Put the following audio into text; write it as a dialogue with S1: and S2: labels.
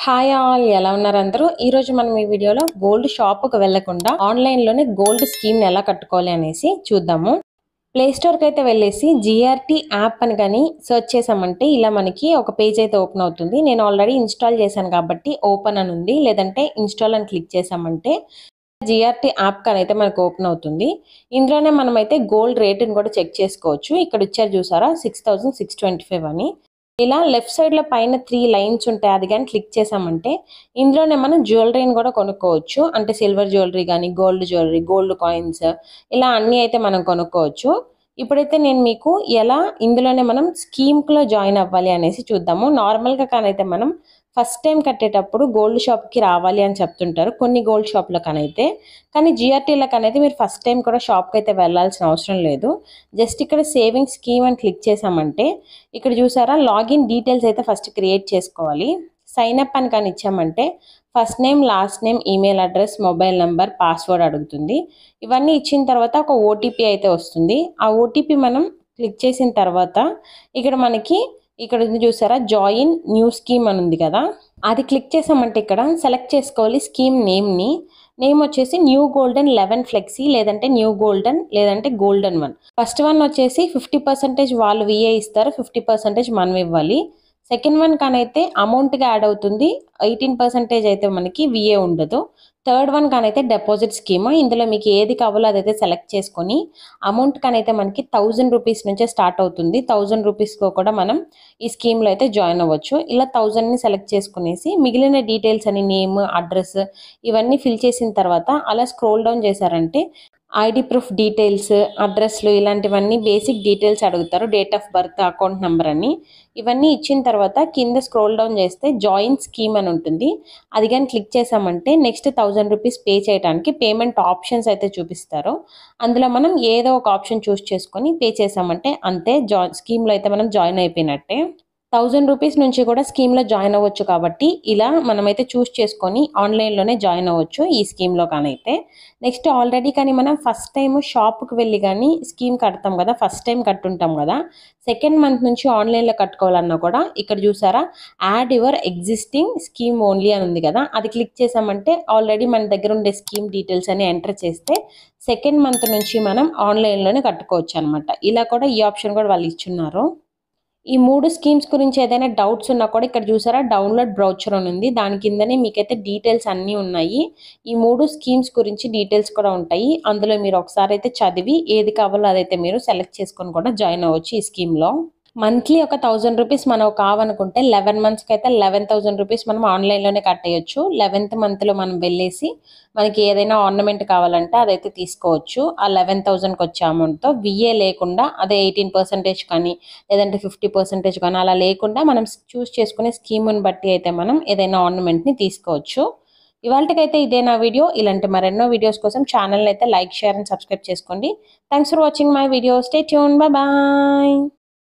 S1: Hi all, ఎలా ఉన్నారు అందరూ? ఈ రోజు మనం ఈ వీడియోలో గోల్డ్ షాప్‌కి వెళ్ళకుండా ఆన్‌లైన్ లోనే గోల్డ్ స్కీమ్‌ని ఎలా కట్టుకోవాలి అనేసి చూద్దాము. ప్లే స్టోర్‌కి అయితే వెళ్ళేసి జీఆర్‌టీ యాప్ అని గాని సెర్చ్ చేసామంటే ఇలా మనకి ఒక పేజ్ అయితే ఓపెన్ అవుతుంది. నేను ఆల్రెడీ ఇన్‌స్టాల్ చేశాను కాబట్టి ఓపెన్ అని ఉంది. లేదంటే ఇన్‌స్టాల్ అని క్లిక్ చేసామంటే జీఆర్‌టీ యాప్ కనైతే మనకు ఓపెన్ అవుతుంది. ఇందులోనే మనమైతే గోల్డ్ రేట్‌ని కూడా చెక్ చేసుకోవచ్చు. ఇక్కడ ఇచ్చారు చూసారా 6625 అని. ఇలా లెఫ్ట్ సైడ్‌లో పైన 3 లైన్స్ ఉంటాయి. అది గాని క్లిక్ చేసామంటే ఇందులోనే మనం జ్యువెలరీని కూడా కొనుక్కోవచ్చు. అంటే సిల్వర్ జ్యువెలరీ గాని, గోల్డ్ జ్యువెలరీ, గోల్డ్ కాయిన్స్ ఇలా అన్నీ అయితే మనం కొనుక్కోవచ్చు. ఇప్పుడైతే నేను మీకు ఎలా ఇందులోనే మనం స్కీమ్‌లో జాయిన్ అవ్వాలి అనేసి చూద్దాము. నార్మల్‌గా కానైతే మనం ఫస్ట్ టైం కట్టేటప్పుడు గోల్డ్ షాప్‌కి రావాలి అని చెప్తుంటారు. కొన్ని గోల్డ్ షాప్‌లో కనైతే. కానీ జీఆర్‌టీలో కనైతే మీరు ఫస్ట్ టైం కూడా షాప్‌కి అయితే వెళ్ళాల్సిన అవసరం లేదు. జస్ట్ ఇక్కడ సేవింగ్ స్కీమ్ అని క్లిక్ చేసామంటే ఇక్కడ చూసారా లాగిన్ డీటెయిల్స్ అయితే ఫస్ట్ క్రియేట్ చేసుకోవాలి. సైన్ అప్ అని కానీ ఇచ్చామంటే first name, last name, email address, mobile number, password అడుగుతుంది. ఇవన్నీ ఇచ్చిన తర్వాత ఒక ఓటీపీ అయితే వస్తుంది. ఆ ఓటీపీ మనం క్లిక్ చేసిన తర్వాత ఇక్కడ మనకి ఇక్కడ ఉంది చూసారా జాయిన్ న్యూ స్కీమ్ అని ఉంది కదా, అది క్లిక్ చేసామంటే ఇక్కడ సెలెక్ట్ చేసుకోవాలి స్కీమ్ నేమ్ని. నేమ్ వచ్చేసి న్యూ గోల్డెన్ 11 ఫ్లెక్సీ, లేదంటే న్యూ గోల్డెన్, లేదంటే గోల్డెన్ వన్. ఫస్ట్ వన్ వచ్చేసి 50% వాళ్ళు విఏ ఇస్తారు, 50% మనం ఇవ్వాలి. సెకండ్ వన్ కానైతే అమౌంట్గా యాడ్ అవుతుంది, 18% అయితే మనకి విఏ ఉండదు. థర్డ్ వన్ కానైతే డిపాజిట్ స్కీమ్. ఇందులో మీకు ఏది కావాలో అదైతే సెలెక్ట్ చేసుకొని అమౌంట్ కానైతే మనకి 1000 రూపీస్ నుంచే స్టార్ట్ అవుతుంది. 1000 రూపీస్లో కూడా మనం ఈ స్కీమ్లో అయితే జాయిన్ అవ్వచ్చు. ఇలా 1000ని సెలెక్ట్ చేసుకునేసి మిగిలిన డీటెయిల్స్ అని నేమ్, అడ్రస్ ఇవన్నీ ఫిల్ చేసిన తర్వాత అలా స్క్రోల్ డౌన్ చేశారంటే ఐడి ప్రూఫ్ డీటెయిల్స్, అడ్రస్లు ఇలాంటివన్నీ బేసిక్ డీటెయిల్స్ అడుగుతారు. Date of birth, account number అని ఇవన్నీ ఇచ్చిన తర్వాత కింద స్క్రోల్ డౌన్ చేస్తే జాయిన్ స్కీమ్ అని ఉంటుంది. అది కానీ క్లిక్ చేసామంటే నెక్స్ట్ 1000 రూపీస్ పే చేయడానికి పేమెంట్ ఆప్షన్స్ అయితే చూపిస్తారు. అందులో మనం ఏదో ఒక ఆప్షన్ చూస్ చేసుకొని పే చేసామంటే అంతే, స్కీమ్లో అయితే మనం జాయిన్ అయిపోయినట్టే. 1000 రూపీస్ నుంచి కూడా స్కీమ్లో జాయిన్ అవ్వచ్చు కాబట్టి ఇలా మనమైతే చూస్ చేసుకొని ఆన్లైన్లోనే జాయిన్ అవ్వచ్చు ఈ స్కీమ్లో కానైతే. నెక్స్ట్ ఆల్రెడీ కానీ మనం ఫస్ట్ టైం షాప్కి వెళ్ళి కానీ స్కీమ్ కడతాం కదా, ఫస్ట్ టైం కట్టుంటాం కదా, సెకండ్ మంత్ నుంచి ఆన్లైన్లో కట్టుకోవాలన్నా కూడా ఇక్కడ చూసారా add your existing scheme only అని ఉంది కదా, అది క్లిక్ చేసామంటే ఆల్రెడీ మన దగ్గర ఉండే స్కీమ్ డీటెయిల్స్ అని ఎంటర్ చేస్తే సెకండ్ మంత్ నుంచి మనం ఆన్లైన్లోనే కట్టుకోవచ్చు అనమాట. ఇలా కూడా ఈ ఆప్షన్ కూడా వాళ్ళు ఇచ్చున్నారు. ఈ 3 స్కీమ్స్ గురించి ఏదైనా డౌట్స్ ఉన్నా కూడా ఇక్కడ చూసారా డౌన్లోడ్ బ్రౌచర్ అని ఉంది. దాని కిందనే మీకైతే డీటెయిల్స్ అన్నీ ఉన్నాయి. ఈ 3 స్కీమ్స్ గురించి డీటెయిల్స్ కూడా ఉంటాయి. అందులో మీరు ఒకసారి అయితే చదివి ఏది కావాలో అదైతే మీరు సెలెక్ట్ చేసుకొని కూడా జాయిన్ అవ్వచ్చు ఈ స్కీమ్లో. మంత్లీ ఒక 1000 రూపీస్ మనం కావాలనుకుంటే 11 మంత్స్కి అయితే 11,000 రూపీస్ మనం ఆన్లైన్లోనే కట్టేయచ్చు. 11th మంత్లో మనం వెళ్ళేసి మనకి ఏదైనా ఆర్నమెంట్ కావాలంటే అదైతే తీసుకోవచ్చు. ఆ 11,000కి వచ్చే అమౌంట్తో విఏ లేకుండా అదే 18% కానీ లేదంటే 50% కానీ అలా లేకుండా మనం చూస్ చేసుకునే స్కీమ్ని బట్టి అయితే మనం ఏదైనా ఆర్నమెంట్ని తీసుకోవచ్చు. ఇవాళకైతే ఇదే నా వీడియో. ఇలాంటి మరెన్నో వీడియోస్ కోసం ఛానల్ని అయితే లైక్, షేర్ అండ్ సబ్స్క్రైబ్ చేసుకోండి. Thanks for watching my video. Stay tune. Bye.